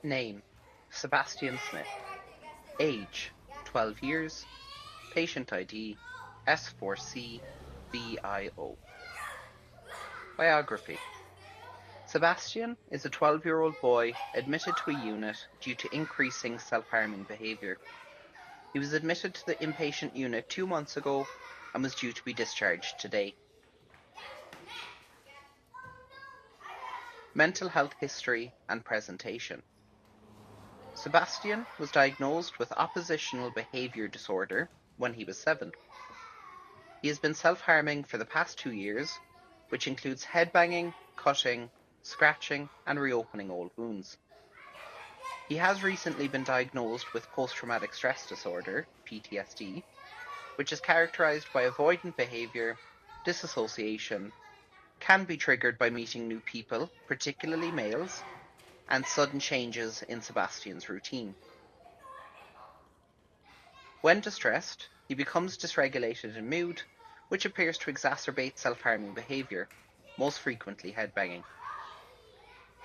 Name: Sebastian Smith. Age: 12 years. Patient ID: S4CBIO. Biography: Sebastian is a 12-year-old boy admitted to a unit due to increasing self-harming behavior. He was admitted to the inpatient unit 2 months ago and was due to be discharged today. Mental health history and presentation. Sebastian was diagnosed with oppositional behavior disorder when he was 7. He has been self-harming for the past 2 years, which includes headbanging, cutting, scratching, and reopening old wounds. He has recently been diagnosed with post-traumatic stress disorder, PTSD, which is characterized by avoidant behavior, disassociation, can be triggered by meeting new people, particularly males, and sudden changes in Sebastian's routine. When distressed, he becomes dysregulated in mood, which appears to exacerbate self-harming behavior, most frequently headbanging.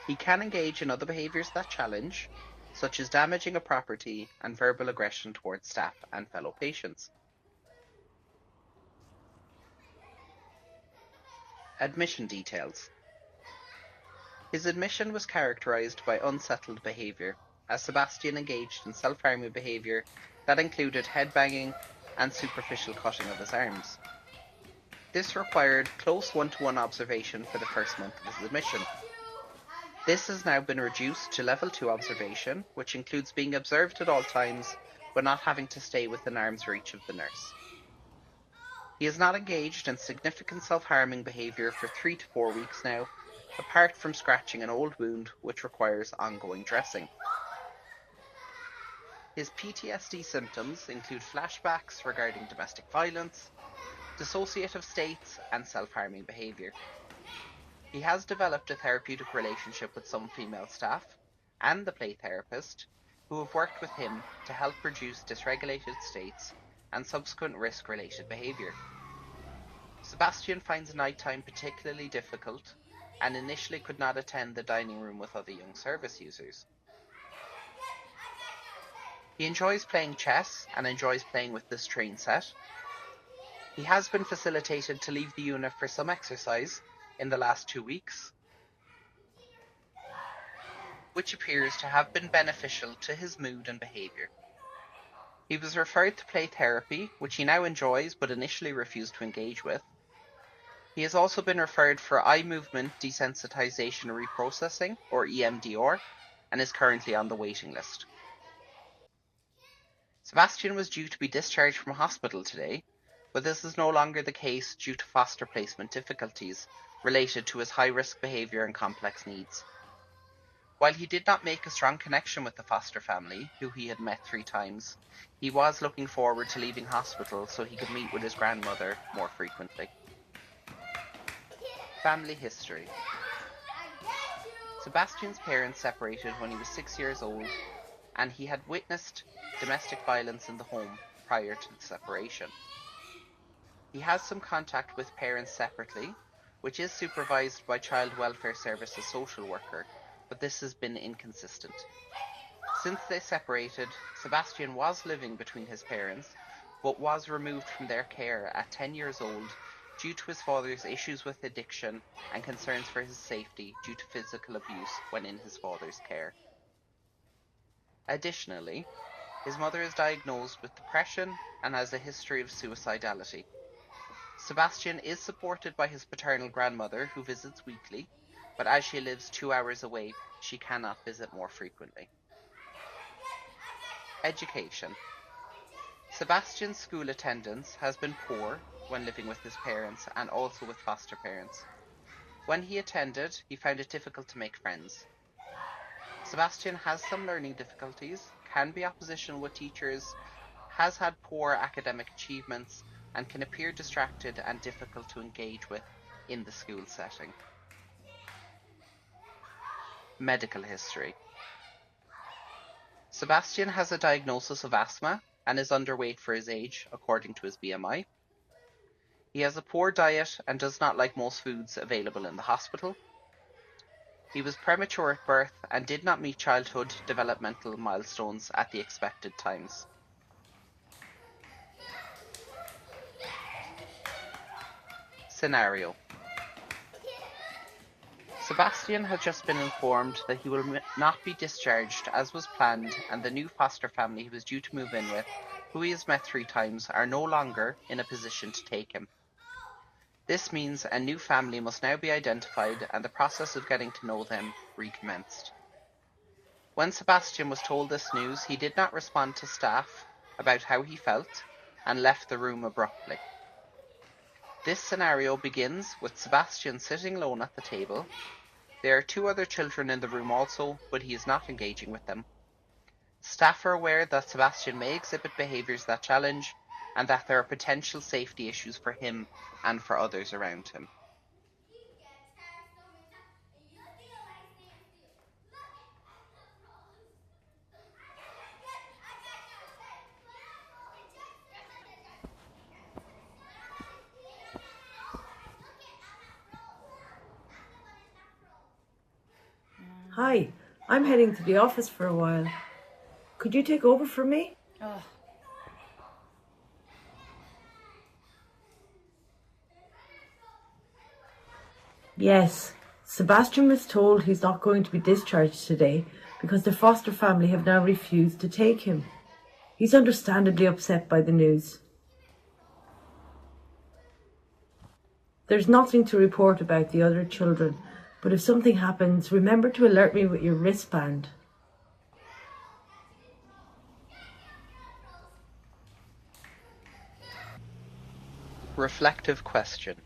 He can engage in other behaviors that challenge, such as damaging a property and verbal aggression towards staff and fellow patients. Admission details. His admission was characterized by unsettled behavior, as Sebastian engaged in self-harming behavior that included headbanging and superficial cutting of his arms. This required close one-to-one observation for the first month of his admission. This has now been reduced to level 2 observation, which includes being observed at all times, but not having to stay within arm's reach of the nurse. He has not engaged in significant self-harming behavior for 3 to 4 weeks now, apart from scratching an old wound which requires ongoing dressing. His PTSD symptoms include flashbacks regarding domestic violence, dissociative states, and self-harming behavior. He has developed a therapeutic relationship with some female staff and the play therapist who have worked with him to help reduce dysregulated states and subsequent risk-related behavior. Sebastian finds nighttime particularly difficult and initially could not attend the dining room with other young service users. He enjoys playing chess and enjoys playing with this train set. He has been facilitated to leave the unit for some exercise in the last 2 weeks, which appears to have been beneficial to his mood and behavior. He was referred to play therapy, which he now enjoys but initially refused to engage with. He has also been referred for eye movement desensitization reprocessing, or EMDR, and is currently on the waiting list. Sebastian was due to be discharged from hospital today, but this is no longer the case due to foster placement difficulties related to his high-risk behavior and complex needs. While he did not make a strong connection with the foster family, who he had met 3 times, he was looking forward to leaving hospital so he could meet with his grandmother more frequently. Family history. Sebastian's parents separated when he was 6 years old, and he had witnessed domestic violence in the home prior to the separation. He has some contact with parents separately, which is supervised by Child Welfare Services social worker, but this has been inconsistent. Since they separated, Sebastian was living between his parents, but was removed from their care at 10 years old due to his father's issues with addiction and concerns for his safety due to physical abuse when in his father's care. Additionally, his mother is diagnosed with depression and has a history of suicidality. Sebastian is supported by his paternal grandmother, who visits weekly, but as she lives 2 hours away, she cannot visit more frequently. Education. Sebastian's school attendance has been poor when living with his parents and also with foster parents. When he attended, he found it difficult to make friends. Sebastian has some learning difficulties, can be oppositional with teachers, has had poor academic achievements, and can appear distracted and difficult to engage with in the school setting. Medical history. Sebastian has a diagnosis of asthma and is underweight for his age, according to his BMI. He has a poor diet and does not like most foods available in the hospital. He was premature at birth and did not meet childhood developmental milestones at the expected times. Scenario: Sebastian has just been informed that he will not be discharged as was planned, and the new foster family he was due to move in with, who he has met 3 times, are no longer in a position to take him. This means a new family must now be identified and the process of getting to know them recommenced. When Sebastian was told this news, he did not respond to staff about how he felt and left the room abruptly. This scenario begins with Sebastian sitting alone at the table. There are 2 other children in the room also, but he is not engaging with them. Staff are aware that Sebastian may exhibit behaviours that challenge, and that there are potential safety issues for him and for others around him. Hi, I'm heading to the office for a while. Could you take over for me? Oh. Yes, Sebastian was told he's not going to be discharged today because the foster family have now refused to take him. He's understandably upset by the news. There's nothing to report about the other children, but if something happens, remember to alert me with your wristband. Reflective question.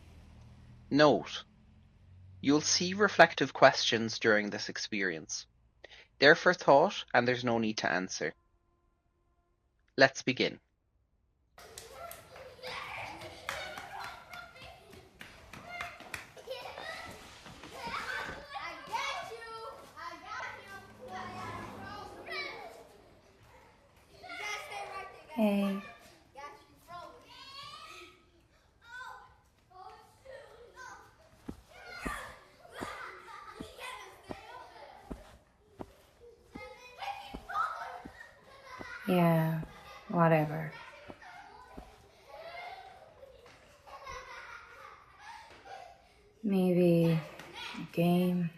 Note: you'll see reflective questions during this experience. They're for thought and there's no need to answer. Let's begin. Hey. Yeah, whatever. Maybe a game.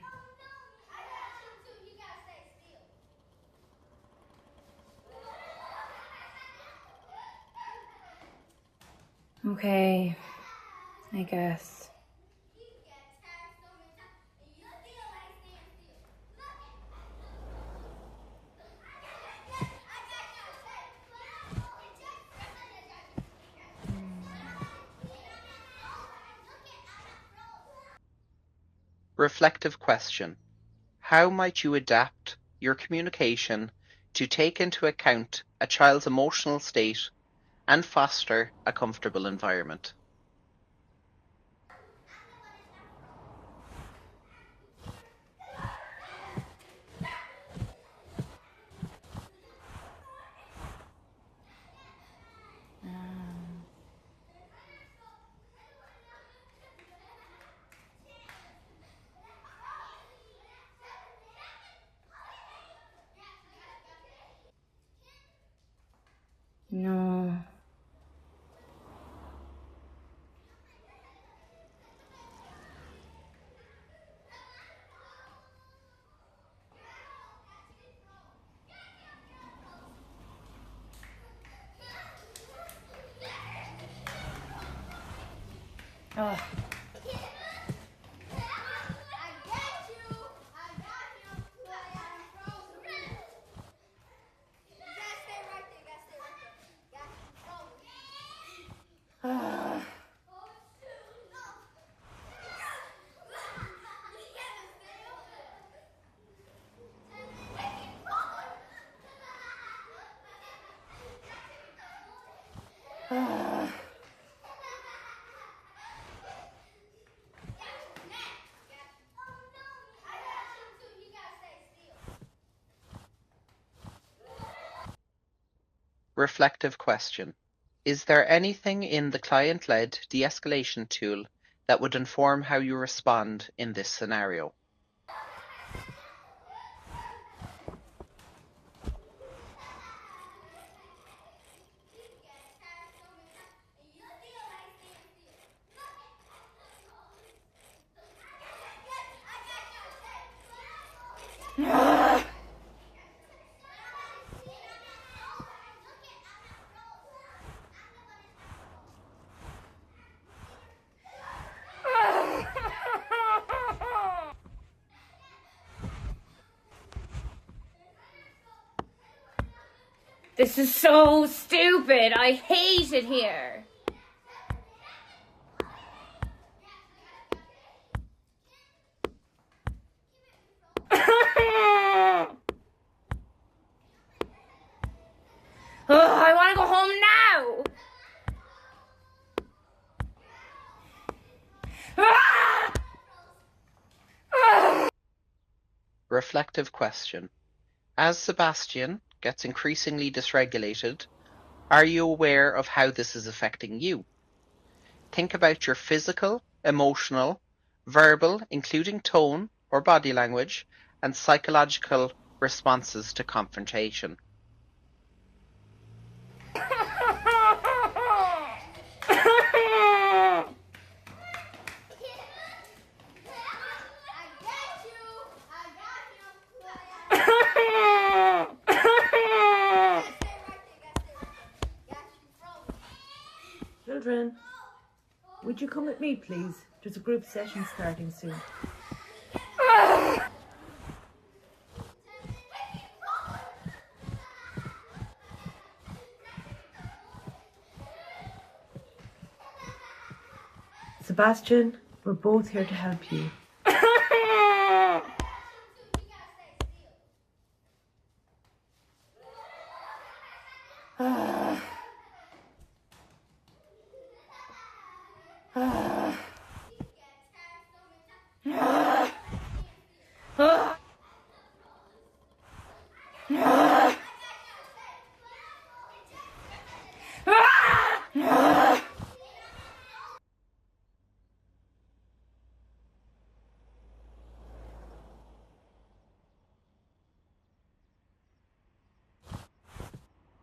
Okay, I guess. Reflective question. How might you adapt your communication to take into account a child's emotional state and foster a comfortable environment? No. Oh. Reflective question. Is there anything in the client-led de-escalation tool that would inform how you respond in this scenario? This is so stupid. I hate it here. Oh, I want to go home now. Reflective question. As Sebastian gets increasingly dysregulated, are you aware of how this is affecting you? Think about your physical, emotional, verbal, including tone or body language, and psychological responses to confrontation. Children, would you come with me, please? There's a group session starting soon. Sebastian, we're both here to help you.